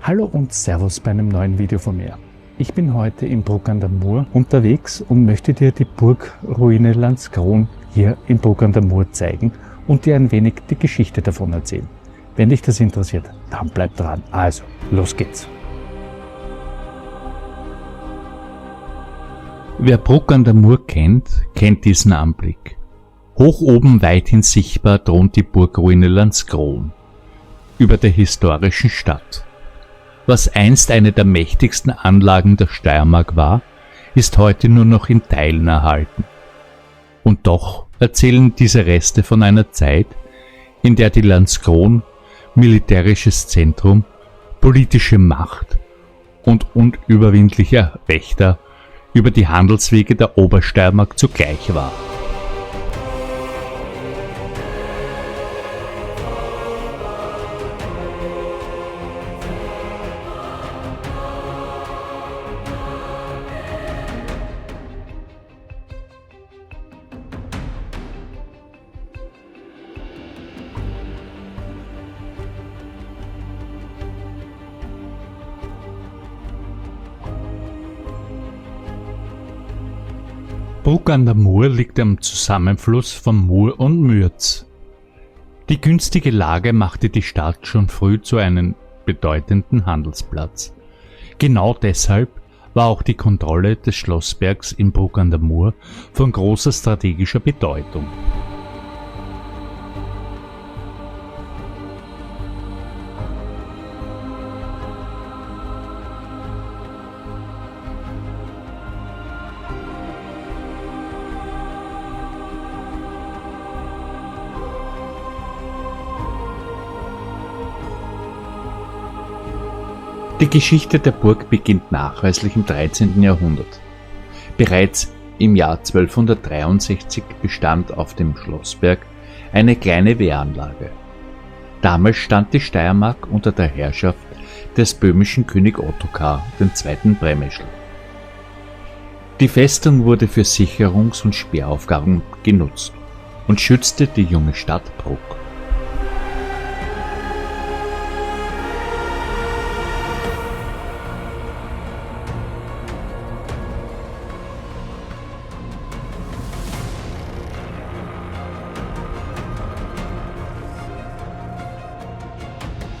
Hallo und Servus bei einem neuen Video von mir. Ich bin heute in Bruck an der Mur unterwegs und möchte dir die Burgruine Landskron hier in Bruck an der Mur zeigen und dir ein wenig die Geschichte davon erzählen. Wenn dich das interessiert, dann bleib dran. Also, los geht's. Wer Bruck an der Mur kennt, kennt diesen Anblick. Hoch oben weithin sichtbar thront die Burgruine Landskron über der historischen Stadt. Was einst eine der mächtigsten Anlagen der Steiermark war, ist heute nur noch in Teilen erhalten. Und doch erzählen diese Reste von einer Zeit, in der die Landskron militärisches Zentrum, politische Macht und unüberwindlicher Wächter über die Handelswege der Obersteiermark zugleich war. Bruck an der Mur liegt am Zusammenfluss von Mur und Mürz. Die günstige Lage machte die Stadt schon früh zu einem bedeutenden Handelsplatz. Genau deshalb war auch die Kontrolle des Schlossbergs in Bruck an der Mur von großer strategischer Bedeutung. Die Geschichte der Burg beginnt nachweislich im 13. Jahrhundert. Bereits im Jahr 1263 bestand auf dem Schlossberg eine kleine Wehranlage. Damals stand die Steiermark unter der Herrschaft des böhmischen König Ottokar II. Bremischl. Die Festung wurde für Sicherungs- und Sperraufgaben genutzt und schützte die junge Stadt Bruck.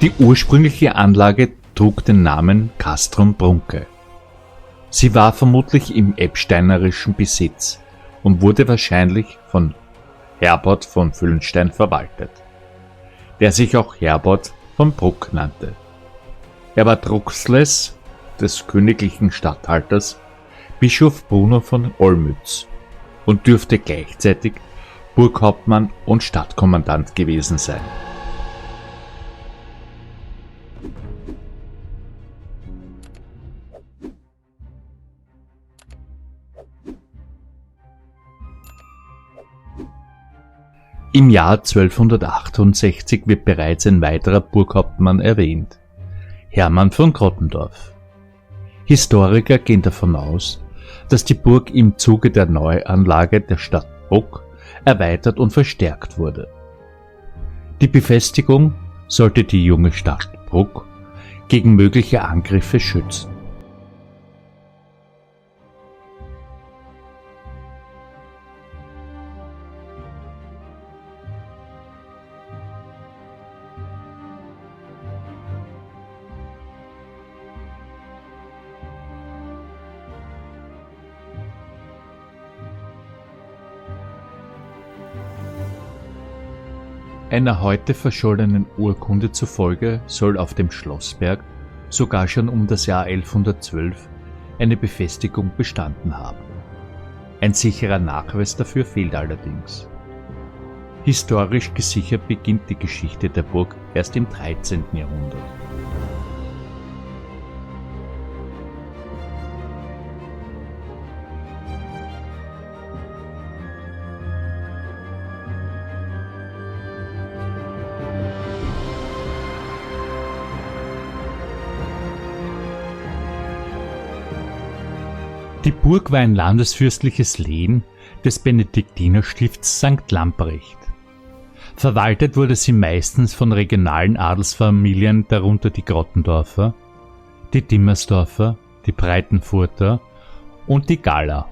Die ursprüngliche Anlage trug den Namen Castrum Brunke. Sie war vermutlich im eppsteinerischen Besitz und wurde wahrscheinlich von Herbert von Füllenstein verwaltet, der sich auch Herbert von Bruck nannte. Er war Drucksles des königlichen Statthalters Bischof Bruno von Olmütz und dürfte gleichzeitig Burghauptmann und Stadtkommandant gewesen sein. Im Jahr 1268 wird bereits ein weiterer Burghauptmann erwähnt, Hermann von Grottendorf. Historiker gehen davon aus, dass die Burg im Zuge der Neuanlage der Stadt Bruck erweitert und verstärkt wurde. Die Befestigung sollte die junge Stadt Bruck gegen mögliche Angriffe schützen. Einer heute verschollenen Urkunde zufolge soll auf dem Schlossberg sogar schon um das Jahr 1112 eine Befestigung bestanden haben. Ein sicherer Nachweis dafür fehlt allerdings. Historisch gesichert beginnt die Geschichte der Burg erst im 13. Jahrhundert. Die Burg war ein landesfürstliches Lehen des Benediktinerstifts St. Lamprecht. Verwaltet wurde sie meistens von regionalen Adelsfamilien, darunter die Grottendorfer, die Dimmersdorfer, die Breitenfurter und die Galler.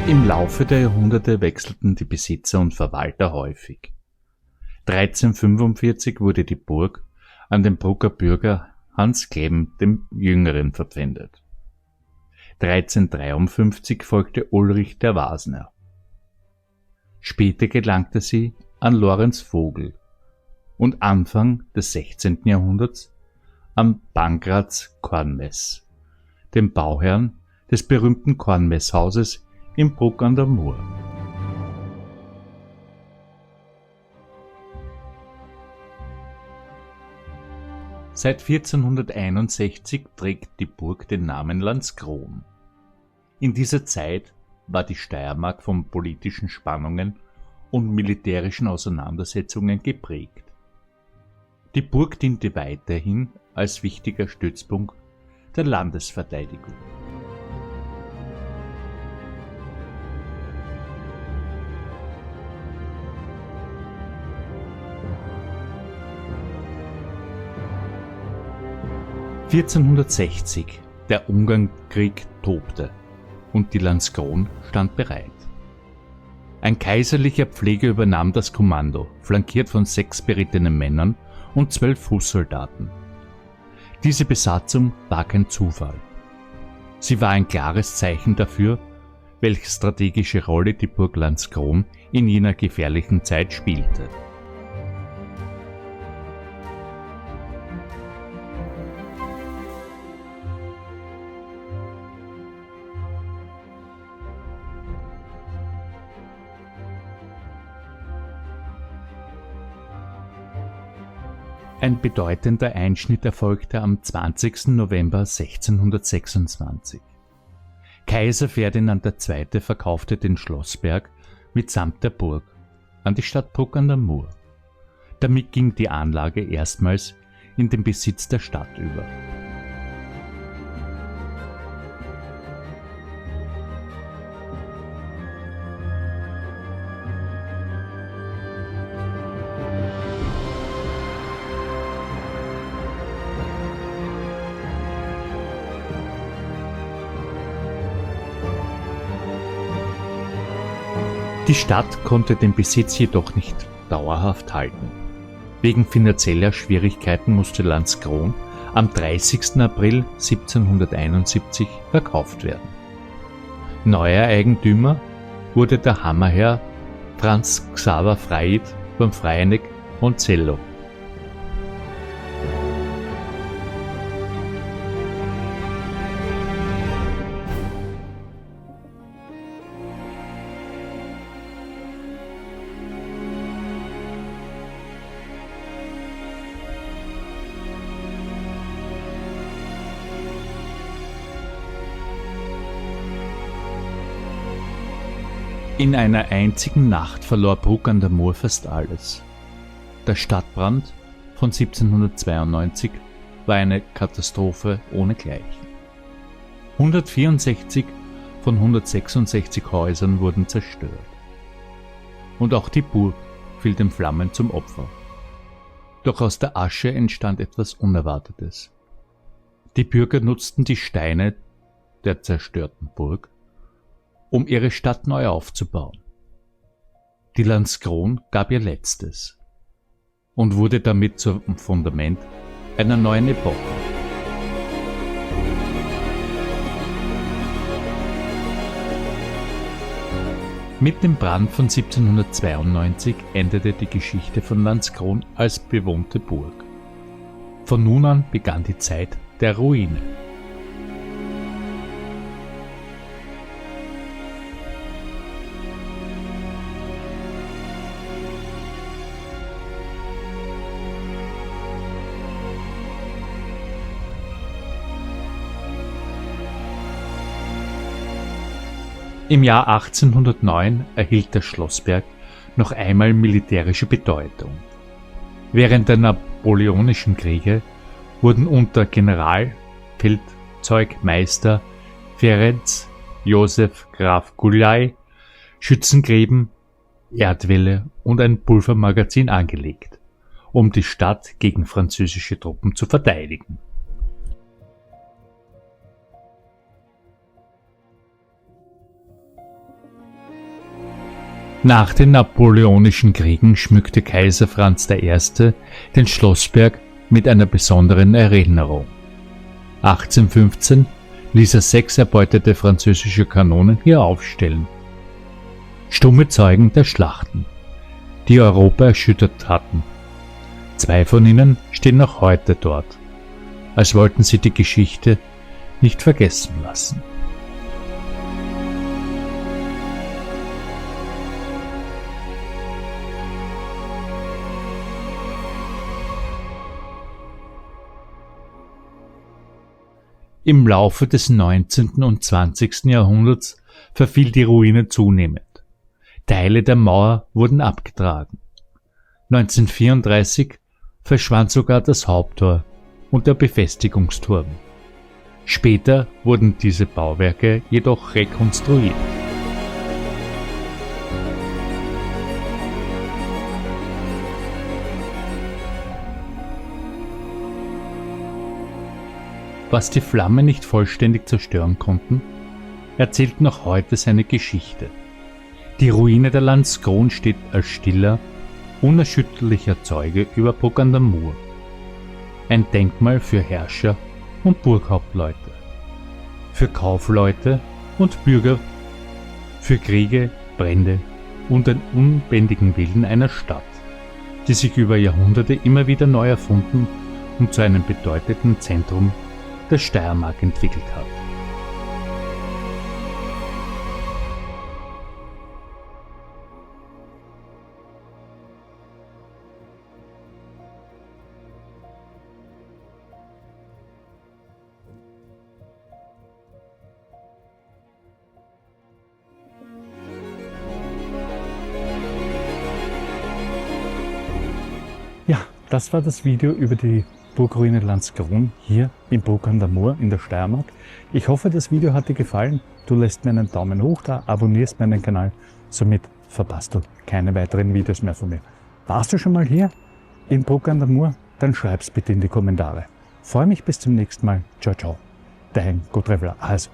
Im Laufe der Jahrhunderte wechselten die Besitzer und Verwalter häufig. 1345 wurde die Burg an den Brugger Bürger Hans Kleben dem Jüngeren verpfändet. 1353 folgte Ulrich der Wasner. Später gelangte sie an Lorenz Vogel und Anfang des 16. Jahrhunderts an Pankraz Kornmess, dem Bauherrn des berühmten Kornmesshauses in Bruck an der Mur. Seit 1461 trägt die Burg den Namen Landskron. In dieser Zeit war die Steiermark von politischen Spannungen und militärischen Auseinandersetzungen geprägt. Die Burg diente weiterhin als wichtiger Stützpunkt der Landesverteidigung. (1460) Der Ungarnkrieg tobte und die Landskron stand bereit. Ein kaiserlicher Pfleger übernahm das Kommando, flankiert von 6 berittenen Männern und 12 Fußsoldaten. Diese Besatzung war kein Zufall. Sie war ein klares Zeichen dafür, welche strategische Rolle die Burg Landskron in jener gefährlichen Zeit spielte. Ein bedeutender Einschnitt erfolgte am 20. November 1626. Kaiser Ferdinand II. Verkaufte den Schlossberg mitsamt der Burg an die Stadt Bruck an der Mur. Damit ging die Anlage erstmals in den Besitz der Stadt über. Die Stadt konnte den Besitz jedoch nicht dauerhaft halten. Wegen finanzieller Schwierigkeiten musste Landskron am 30. April 1771 verkauft werden. Neuer Eigentümer wurde der Hammerherr Franz Xaver Freyt von Freineck und Zello. In einer einzigen Nacht verlor Bruck an der Mur fast alles. Der Stadtbrand von 1792 war eine Katastrophe ohnegleichen. 164 von 166 Häusern wurden zerstört. Und auch die Burg fiel den Flammen zum Opfer. Doch aus der Asche entstand etwas Unerwartetes. Die Bürger nutzten die Steine der zerstörten Burg, um ihre Stadt neu aufzubauen. Die Landskron gab ihr Letztes und wurde damit zum Fundament einer neuen Epoche. Mit dem Brand von 1792 endete die Geschichte von Landskron als bewohnte Burg. Von nun an begann die Zeit der Ruine. Im Jahr 1809 erhielt der Schlossberg noch einmal militärische Bedeutung. Während der Napoleonischen Kriege wurden unter Generalfeldzeugmeister Ferenc Josef Graf Gyulay Schützengräben, Erdwälle und ein Pulvermagazin angelegt, um die Stadt gegen französische Truppen zu verteidigen. Nach den Napoleonischen Kriegen schmückte Kaiser Franz I. den Schlossberg mit einer besonderen Erinnerung. 1815 ließ er 6 erbeutete französische Kanonen hier aufstellen. Stumme Zeugen der Schlachten, die Europa erschüttert hatten. 2 von ihnen stehen noch heute dort, als wollten sie die Geschichte nicht vergessen lassen. Im Laufe des 19. und 20. Jahrhunderts verfiel die Ruine zunehmend. Teile der Mauer wurden abgetragen. 1934 verschwand sogar das Haupttor und der Befestigungsturm. Später wurden diese Bauwerke jedoch rekonstruiert. Was die Flammen nicht vollständig zerstören konnten, erzählt noch heute seine Geschichte. Die Ruine der Landskron steht als stiller, unerschütterlicher Zeuge über Bruck an der Mur. Ein Denkmal für Herrscher und Burghauptleute, für Kaufleute und Bürger, für Kriege, Brände und den unbändigen Willen einer Stadt, die sich über Jahrhunderte immer wieder neu erfunden und zu einem bedeutenden Zentrum der Steiermark entwickelt hat. Ja, das war das Video über die Burgruine Landskron hier in Bruck an der Mur in der Steiermark. Ich hoffe, das Video hat dir gefallen. Du lässt mir einen Daumen hoch da, abonnierst meinen Kanal, somit verpasst du keine weiteren Videos mehr von mir. Warst du schon mal hier in Bruck an der Mur? Dann schreib's bitte in die Kommentare. Freue mich bis zum nächsten Mal. Ciao, ciao. Dein Go Traveler. Also,